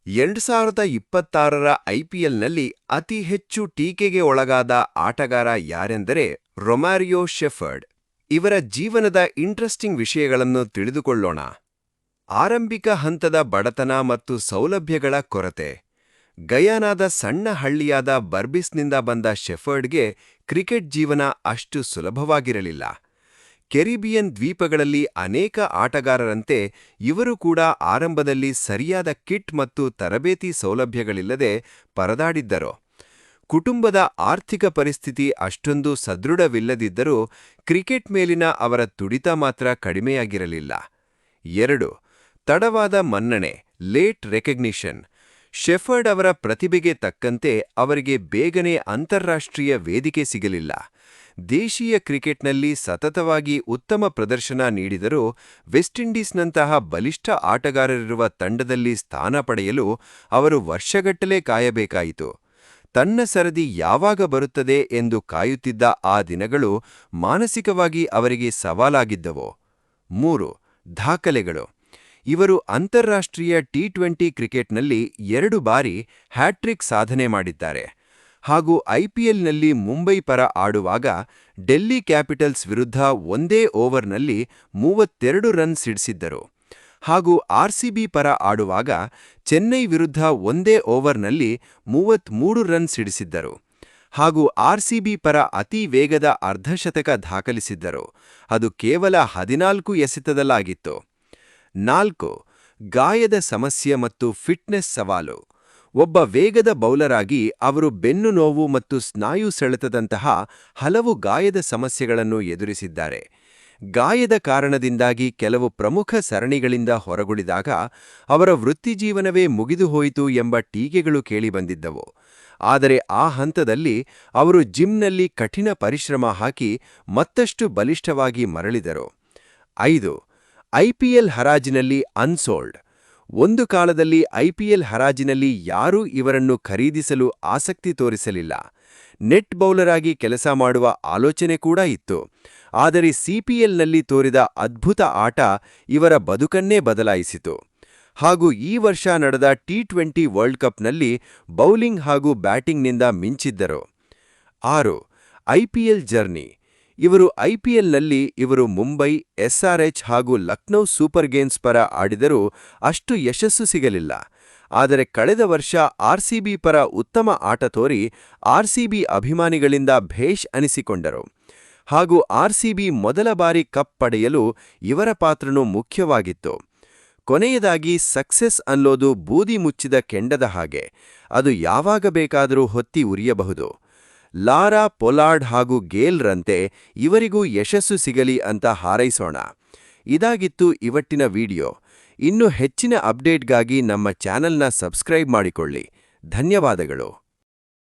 2026ರ ಐಪಿಎಲ್ನಲ್ಲಿ ಅತಿ ಹೆಚ್ಚು ಟೀಕೆಗೆ ಒಳಗಾದ ಆಟಗಾರ ಯಾರೆಂದರೆ ರೊಮಾರಿಯೋ ಶೆಫರ್ಡ್. ಇವರ ಜೀವನದ ಇಂಟ್ರೆಸ್ಟಿಂಗ್ ವಿಷಯಗಳನ್ನು ತಿಳಿದುಕೊಳ್ಳೋಣ. ಆರಂಭಿಕ ಹಂತದ ಬಡತನ ಮತ್ತು ಸೌಲಭ್ಯಗಳ ಕೊರತೆ. ಗಯಾನಾದ ಸಣ್ಣ ಹಳ್ಳಿಯಾದ ಬರ್ಬಿಸ್ನಿಂದ ಬಂದ ಶೆಫರ್ಡ್ಗೆ ಕ್ರಿಕೆಟ್ ಜೀವನ ಅಷ್ಟು ಸುಲಭವಾಗಿರಲಿಲ್ಲ. ಕೆರಿಬಿಯನ್ ದ್ವೀಪಗಳಲ್ಲಿ ಅನೇಕ ಆಟಗಾರರಂತೆ ಇವರು ಕೂಡ ಆರಂಭದಲ್ಲಿ ಸರಿಯಾದ ಕಿಟ್ ಮತ್ತು ತರಬೇತಿ ಸೌಲಭ್ಯಗಳಿಲ್ಲದೆ ಪರದಾಡಿದ್ದರು. ಕುಟುಂಬದ ಆರ್ಥಿಕ ಪರಿಸ್ಥಿತಿ ಅಷ್ಟೊಂದು ಸದೃಢವಿಲ್ಲದಿದ್ದರೂ ಕ್ರಿಕೆಟ್ ಮೇಲಿನ ಅವರ ತುಡಿತ ಮಾತ್ರ ಕಡಿಮೆಯಾಗಿರಲಿಲ್ಲ. 2. ತಡವಾದ ಮನ್ನಣೆ, ಲೇಟ್ ರೆಕಗ್ನಿಷನ್. ಶೆಫರ್ಡ್ ಅವರ ಪ್ರತಿಭೆಗೆ ತಕ್ಕಂತೆ ಅವರಿಗೆ ಬೇಗನೆ ಅಂತಾರಾಷ್ಟ್ರೀಯ ವೇದಿಕೆ ಸಿಗಲಿಲ್ಲ. ದೇಶೀಯ ಕ್ರಿಕೆಟ್ನಲ್ಲಿ ಸತತವಾಗಿ ಉತ್ತಮ ಪ್ರದರ್ಶನ ನೀಡಿದರೂ ವೆಸ್ಟ್ ಇಂಡೀಸ್ನಂತಹ ಬಲಿಷ್ಠ ಆಟಗಾರರಿರುವ ತಂಡದಲ್ಲಿ ಸ್ಥಾನ ಪಡೆಯಲು ಅವರು ವರ್ಷಗಟ್ಟಲೆ ಕಾಯಬೇಕಾಯಿತು. ತನ್ನ ಸರದಿ ಯಾವಾಗ ಬರುತ್ತದೆ ಎಂದು ಕಾಯುತ್ತಿದ್ದ ಆ ದಿನಗಳು ಮಾನಸಿಕವಾಗಿ ಅವರಿಗೆ ಸವಾಲಾಗಿದ್ದವು. 3. ದಾಖಲೆಗಳು. ಇವರು ಅಂತಾರಾಷ್ಟ್ರೀಯ ಟಿ20 ಕ್ರಿಕೆಟ್ನಲ್ಲಿ 2 ಬಾರಿ ಹ್ಯಾಟ್ರಿಕ್ ಸಾಧನೆ ಮಾಡಿದ್ದಾರೆ ಹಾಗೂ ಐಪಿಎಲ್ನಲ್ಲಿ ಮುಂಬೈ ಪರ ಆಡುವಾಗ ಡೆಲ್ಲಿ ಕ್ಯಾಪಿಟಲ್ಸ್ ವಿರುದ್ಧ ಒಂದೇ ಓವರ್ನಲ್ಲಿ 32 ರನ್ ಸಿಡಿಸಿದ್ದರು ಹಾಗೂ ಆರ್ಸಿಬಿ ಪರ ಆಡುವಾಗ ಚೆನ್ನೈ ವಿರುದ್ಧ ಒಂದೇ ಓವರ್ನಲ್ಲಿ 33 ರನ್ ಸಿಡಿಸಿದ್ದರು ಹಾಗೂ ಆರ್ಸಿಬಿ ಪರ ಅತಿ ವೇಗದ ಅರ್ಧಶತಕ ದಾಖಲಿಸಿದ್ದರು. ಅದು ಕೇವಲ 14 ಎಸೆತದಲ್ಲಾಗಿತ್ತು. 4. ಗಾಯದ ಸಮಸ್ಯೆ ಮತ್ತು ಫಿಟ್ನೆಸ್ ಸವಾಲು. ಒಬ್ಬ ವೇಗದ ಬೌಲರ್ ಆಗಿ ಅವರು ಬೆನ್ನು ನೋವು ಮತ್ತು ಸ್ನಾಯು ಸೆಳೆತದಂತಹ ಹಲವು ಗಾಯದ ಸಮಸ್ಯೆಗಳನ್ನು ಎದುರಿಸಿದ್ದಾರೆ. ಗಾಯದ ಕಾರಣದಿಂದಾಗಿ ಕೆಲವು ಪ್ರಮುಖ ಸರಣಿಗಳಿಂದ ಹೊರಗುಳಿದಾಗ ಅವರ ವೃತ್ತಿಜೀವನವೇ ಮುಗಿದುಹೋಯಿತು ಎಂಬ ಟೀಕೆಗಳು ಕೇಳಿಬಂದಿದ್ದವು. ಆದರೆ ಆ ಹಂತದಲ್ಲಿ ಅವರು ಜಿಮ್ನಲ್ಲಿ ಕಠಿಣ ಪರಿಶ್ರಮ ಹಾಕಿ ಮತ್ತಷ್ಟು ಬಲಿಷ್ಠವಾಗಿ ಮರಳಿದರು. 5. IPL ಹರಾಜಿನಲ್ಲಿ unsold. ಒಂದು ಕಾಲದಲ್ಲಿ ಐಪಿಎಲ್ ಹರಾಜಿನಲ್ಲಿ ಯಾರೂ ಇವರನ್ನು ಖರೀದಿಸಲು ಆಸಕ್ತಿ ತೋರಿಸಲಿಲ್ಲ. ನೆಟ್ ಬೌಲರ್ ಆಗಿ ಕೆಲಸ ಮಾಡುವ ಆಲೋಚನೆ ಕೂಡ ಇತ್ತು. ಆದರೆ ಸಿಪಿಎಲ್ನಲ್ಲಿ ತೋರಿದ ಅದ್ಭುತ ಆಟ ಇವರ ಬದುಕನ್ನೇ ಬದಲಾಯಿಸಿತು ಹಾಗೂ ಈ ವರ್ಷ ನಡೆದ ಟಿ20 ವರ್ಲ್ಡ್ ಕಪ್ನಲ್ಲಿ ಬೌಲಿಂಗ್ ಹಾಗೂ ಬ್ಯಾಟಿಂಗ್ನಿಂದ ಮಿಂಚಿದ್ದರು. 6. IPL journey. ಇವರು ಐಪಿಎಲ್ನಲ್ಲಿ ಮುಂಬೈ, ಎಸ್ಆರ್ಎಚ್ ಹಾಗೂ ಲಕ್ನೌ ಸೂಪರ್ ಕಿಂಗ್ಸ್ ಪರ ಆಡಿದರೂ ಅಷ್ಟು ಯಶಸ್ಸು ಸಿಗಲಿಲ್ಲ. ಆದರೆ ಕಳೆದ ವರ್ಷ ಆರ್ಸಿಬಿ ಪರ ಉತ್ತಮ ಆಟ ತೋರಿ ಆರ್ಸಿಬಿ ಅಭಿಮಾನಿಗಳಿಂದ ಭೇಷ್ ಅನಿಸಿಕೊಂಡರು ಹಾಗೂ ಆರ್ಸಿಬಿ ಮೊದಲ ಬಾರಿ ಕಪ್ ಪಡೆಯಲು ಇವರ ಪಾತ್ರನೂ ಮುಖ್ಯವಾಗಿತ್ತು. ಕೊನೆಯದಾಗಿ ಸಕ್ಸೆಸ್ ಅನ್ನೋದು ಬೂದಿ ಮುಚ್ಚಿದ ಕೆಂಡದ ಹಾಗೆ, ಅದು ಯಾವಾಗ ಬೇಕಾದರೂ ಹೊತ್ತಿ ಉರಿಯಬಹುದು. ಲಾರಾ ಪೊಲಾರ್ಡ್ ಹಾಗೂ ಗೇಲ್ರಂತೆ ಇವರಿಗೂ ಯಶಸ್ಸು ಸಿಗಲಿ ಅಂತ ಹಾರೈಸೋಣ. ಇದಾಗಿತ್ತು ಇವತ್ತಿನ ವಿಡಿಯೋ. ಇನ್ನೂ ಹೆಚ್ಚಿನ ಅಪ್ಡೇಟ್ಗಾಗಿ ನಮ್ಮ ಚಾನೆಲ್ನ ಸಬ್ಸ್ಕ್ರೈಬ್ ಮಾಡಿಕೊಳ್ಳಿ. ಧನ್ಯವಾದಗಳು.